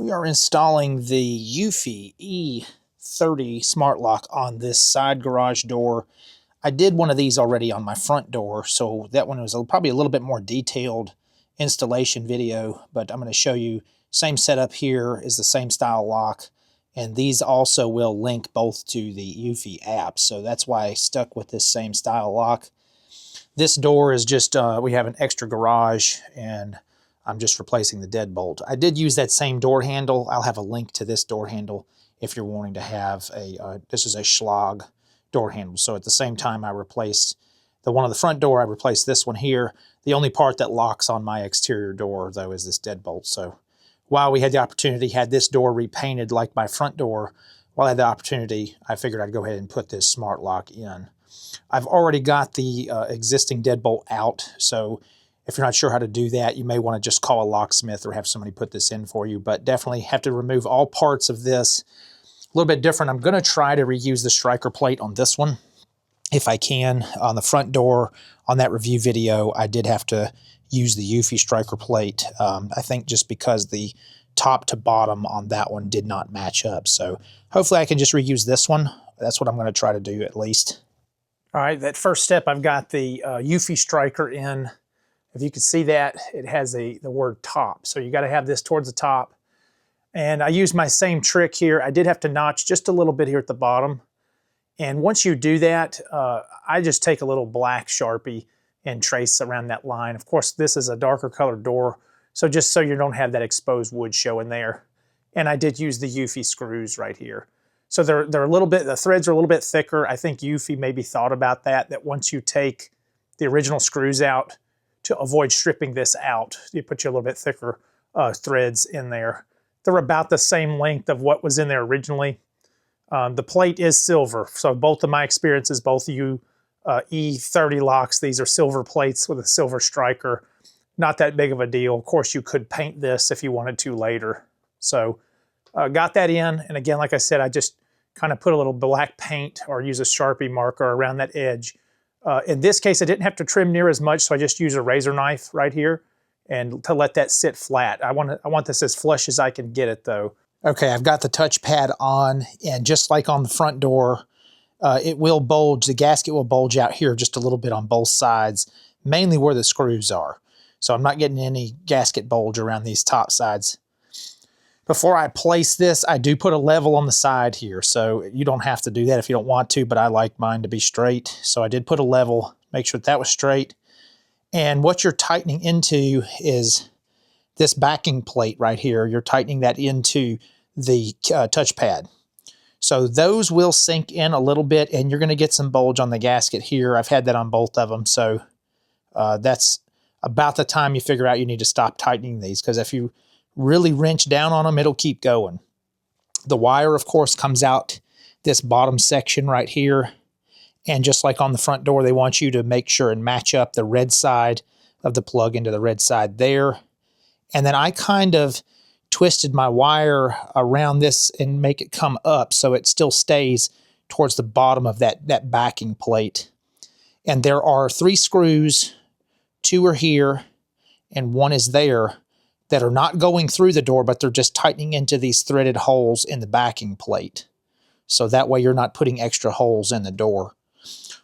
We are installing the Eufy E30 smart lock on this side garage door. I did one of these already on my front door, so that one was probably a little bit more detailed installation video, but I'm going to show you same setup here is the same style lock, and these also will link both to the Eufy app, so that's why I stuck with this same style lock. This door is just, we have an extra garage, and I'm just replacing the deadbolt. I did use that same door handle. I'll have a link to this door handle if you're wanting to have a, this is a Schlage door handle. So at the same time I replaced the one on the front door, I replaced this one here. The only part that locks on my exterior door though is this deadbolt. So while we had the opportunity, had this door repainted like my front door, while I had the opportunity, I figured I'd go ahead and put this smart lock in. I've already got the existing deadbolt out, so if you're not sure how to do that, you may want to just call a locksmith or have somebody put this in for you, but definitely have to remove all parts of this. A little bit different. I'm going to try to reuse the striker plate on this one if I can. On the front door, on that review video, I did have to use the Eufy striker plate. I think just because the top to bottom on that one did not match up. So hopefully I can just reuse this one. That's what I'm going to try to do at least. All right, that first step, I've got the Eufy striker in. If you can see that, it has the word top. So you got to have this towards the top. And I used my same trick here. I did have to notch just a little bit here at the bottom. And once you do that, I just take a little black Sharpie and trace around that line. Of course, this is a darker colored door, so just so you don't have that exposed wood showing there. And I did use the Eufy screws right here. So they're a little bit, the threads are a little bit thicker. I think Eufy maybe thought about that once you take the original screws out, to avoid stripping this out, you put you a little bit thicker threads in there. They're about the same length of what was in there originally. The plate is silver, so both of my experiences, both E30 locks, these are silver plates with a silver striker. Not that big of a deal. Of course, you could paint this if you wanted to later. So got that in, and again, like I said, I just kind of put a little black paint or use a Sharpie marker around that edge. In this case, I didn't have to trim near as much, so I just used a razor knife right here and to let that sit flat. I want this as flush as I can get it though. Okay, I've got the touchpad on, and just like on the front door, it will bulge, the gasket will bulge out here just a little bit on both sides, mainly where the screws are. So I'm not getting any gasket bulge around these top sides. Before I place this, I do put a level on the side here, so you don't have to do that if you don't want to, but I like mine to be straight. So I did put a level, make sure that was straight. And what you're tightening into is this backing plate right here. You're tightening that into the touchpad. So those will sink in a little bit, and you're going to get some bulge on the gasket here. I've had that on both of them, so that's about the time you figure out you need to stop tightening these, because if you really wrench down on them, it'll keep going. The wire, of course, comes out this bottom section right here. And just like on the front door, they want you to make sure and match up the red side of the plug into the red side there. And then I kind of twisted my wire around this and make it come up so it still stays towards the bottom of that backing plate. And there are 3 screws, 2 are here, and 1 is there, that are not going through the door, but they're just tightening into these threaded holes in the backing plate. So that way you're not putting extra holes in the door.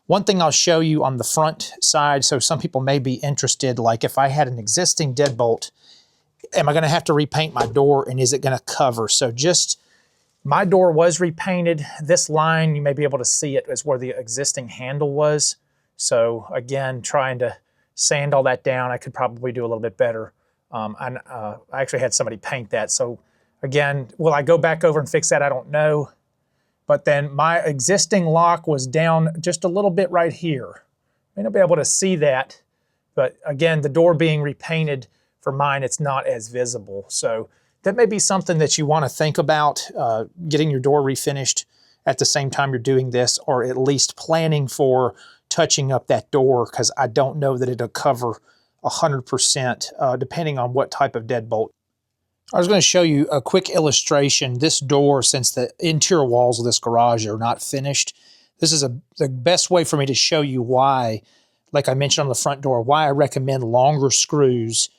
One thing I'll show you on the front side, so some people may be interested, like if I had an existing deadbolt, am I going to have to repaint my door, and is it going to cover? So just, my door was repainted. This line, you may be able to see it, is where the existing handle was. So again, trying to sand all that down, I could probably do a little bit better. I actually had somebody paint that. So again, will I go back over and fix that? I don't know. But then my existing lock was down just a little bit right here. May not be able to see that, but again, the door being repainted for mine, it's not as visible. So that may be something that you want to think about, getting your door refinished at the same time you're doing this, or at least planning for touching up that door, because I don't know that it'll cover 100%, depending on what type of deadbolt. I was going to show you a quick illustration. This door, since the interior walls of this garage are not finished, this is the best way for me to show you why, like I mentioned on the front door, why I recommend longer screws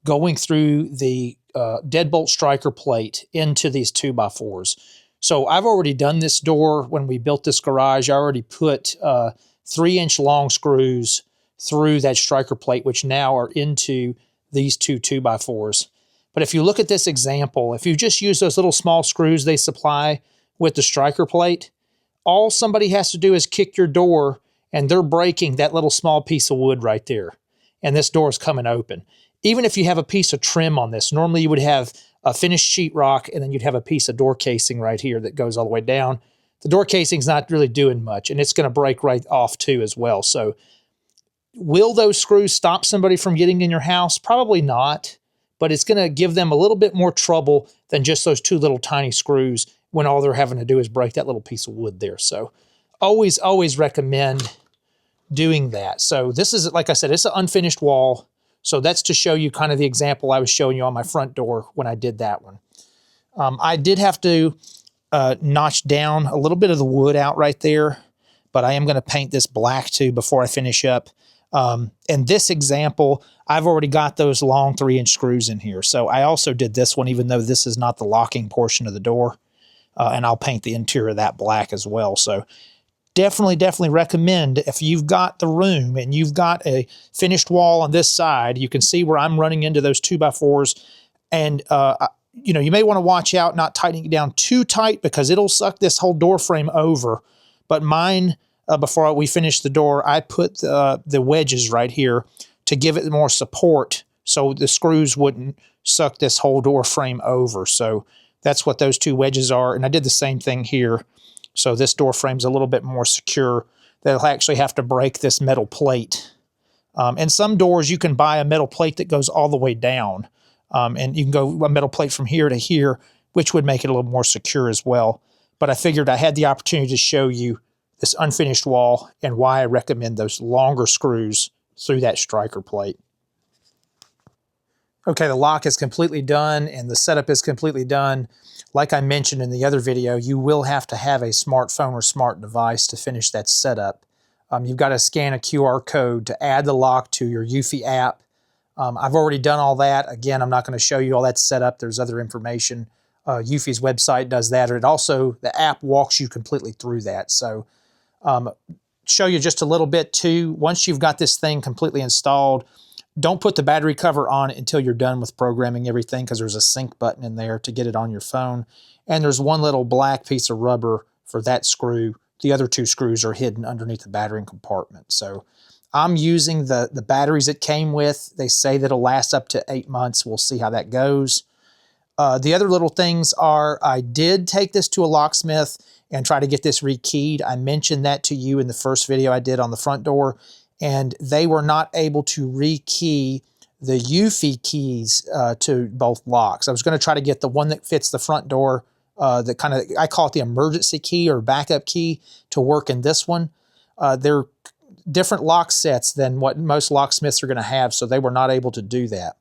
going through the deadbolt striker plate into these 2x4s. So I've already done this door when we built this garage. I already put 3-inch long screws through that striker plate, which now are into these two 2x4s. But if you look at this example, if you just use those little small screws they supply with the striker plate, all somebody has to do is kick your door and they're breaking that little small piece of wood right there. And this door is coming open. Even if you have a piece of trim on this, normally you would have a finished sheetrock and then you'd have a piece of door casing right here that goes all the way down. The door casing's not really doing much and it's going to break right off too as well. So will those screws stop somebody from getting in your house? Probably not, but it's going to give them a little bit more trouble than just those two little tiny screws when all they're having to do is break that little piece of wood there. So always recommend doing that. So this is, like I said, it's an unfinished wall. So that's to show you kind of the example I was showing you on my front door when I did that one. I did have to notch down a little bit of the wood out right there, but I am going to paint this black too before I finish up. In this example, I've already got those long 3-inch screws in here. So I also did this one, even though this is not the locking portion of the door. And I'll paint the interior of that black as well. So definitely recommend, if you've got the room and you've got a finished wall on this side, you can see where I'm running into those 2x4s. And, you know, you may want to watch out not tightening it down too tight because it'll suck this whole door frame over. But mine, before we finished the door, I put the wedges right here to give it more support so the screws wouldn't suck this whole door frame over. So that's what those two wedges are. And I did the same thing here. So this door frame's a little bit more secure. They'll actually have to break this metal plate. And some doors you can buy a metal plate that goes all the way down. And you can go a metal plate from here to here, which would make it a little more secure as well. But I figured I had the opportunity to show you this unfinished wall and why I recommend those longer screws through that striker plate. Okay, the lock is completely done and the setup is completely done. Like I mentioned in the other video, you will have to have a smartphone or smart device to finish that setup. You've got to scan a QR code to add the lock to your Eufy app. I've already done all that. Again, I'm not going to show you all that setup. There's other information. Eufy's website does that. It also, the app walks you completely through that. So show you just a little bit too. Once you've got this thing completely installed, don't put the battery cover on it until you're done with programming everything, because there's a sync button in there to get it on your phone. And there's one little black piece of rubber for that screw. The other two screws are hidden underneath the battery compartment. So I'm using the batteries it came with. They say that it'll last up to 8 months. We'll see how that goes. The other little things are, I did take this to a locksmith and try to get this rekeyed. I mentioned that to you in the first video I did on the front door, and they were not able to rekey the Eufy keys to both locks. I was going to try to get the one that fits the front door, that kind of, I call it the emergency key or backup key, to work in this one. They're different lock sets than what most locksmiths are going to have, so they were not able to do that.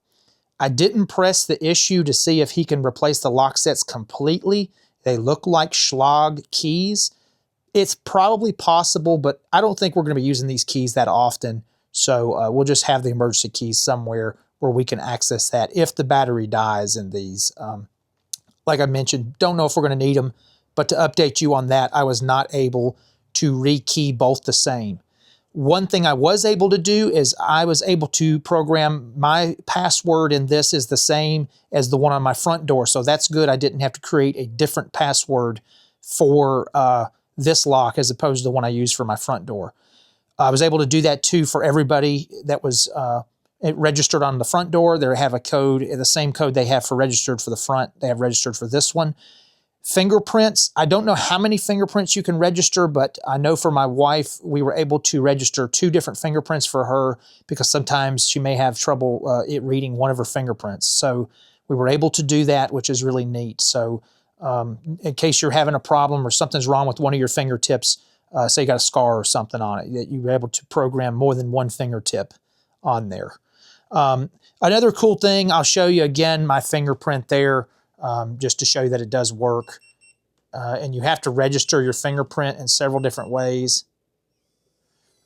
I didn't press the issue to see if he can replace the lock sets completely. They look like Schlag keys. It's probably possible, but I don't think we're going to be using these keys that often. So we'll just have the emergency keys somewhere where we can access that if the battery dies in these. Like I mentioned, don't know if we're going to need them, but to update you on that, I was not able to rekey both the same. One thing I was able to do is I was able to program my password in this is the same as the one on my front door. So that's good. I didn't have to create a different password for this lock as opposed to the one I used for my front door. I was able to do that too for everybody that was registered on the front door. They have a code, the same code they have for registered for the front, they have registered for this one. Fingerprints, I don't know how many fingerprints you can register, but I know for my wife, we were able to register 2 different fingerprints for her because sometimes she may have trouble reading one of her fingerprints. So we were able to do that, which is really neat. So in case you're having a problem or something's wrong with one of your fingertips, say you got a scar or something on it, that you were able to program more than one fingertip on there. Another cool thing, I'll show you again my fingerprint there. Just to show you that it does work. And you have to register your fingerprint in several different ways.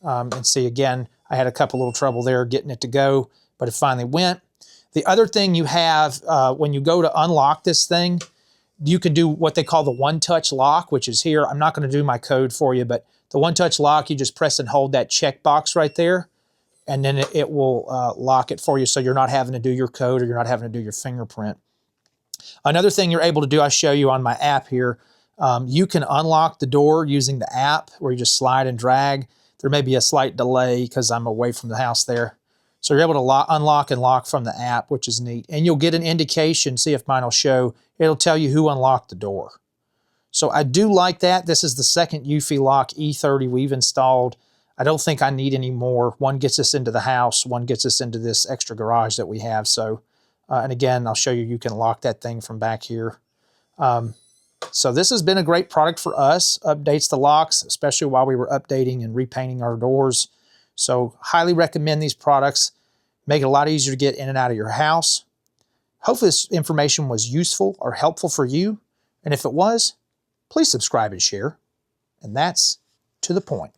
And see, again, I had a couple little trouble there getting it to go, but it finally went. The other thing you have when you go to unlock this thing, you can do what they call the one-touch lock, which is here. I'm not going to do my code for you, but the one-touch lock, you just press and hold that checkbox right there, and then it will lock it for you, so you're not having to do your code or you're not having to do your fingerprint. Another thing you're able to do, I show you on my app here, you can unlock the door using the app where you just slide and drag. There may be a slight delay because I'm away from the house there. So you're able to unlock and lock from the app, which is neat. And you'll get an indication, see if mine will show, it'll tell you who unlocked the door. So I do like that. This is the second Eufy lock E30 we've installed. I don't think I need any more. One gets us into the house, one gets us into this extra garage that we have. So, and again, I'll show you, you can lock that thing from back here. So this has been a great product for us. Updates the locks, especially while we were updating and repainting our doors. So highly recommend these products. Make it a lot easier to get in and out of your house. Hopefully this information was useful or helpful for you. And if it was, please subscribe and share. And that's to the point.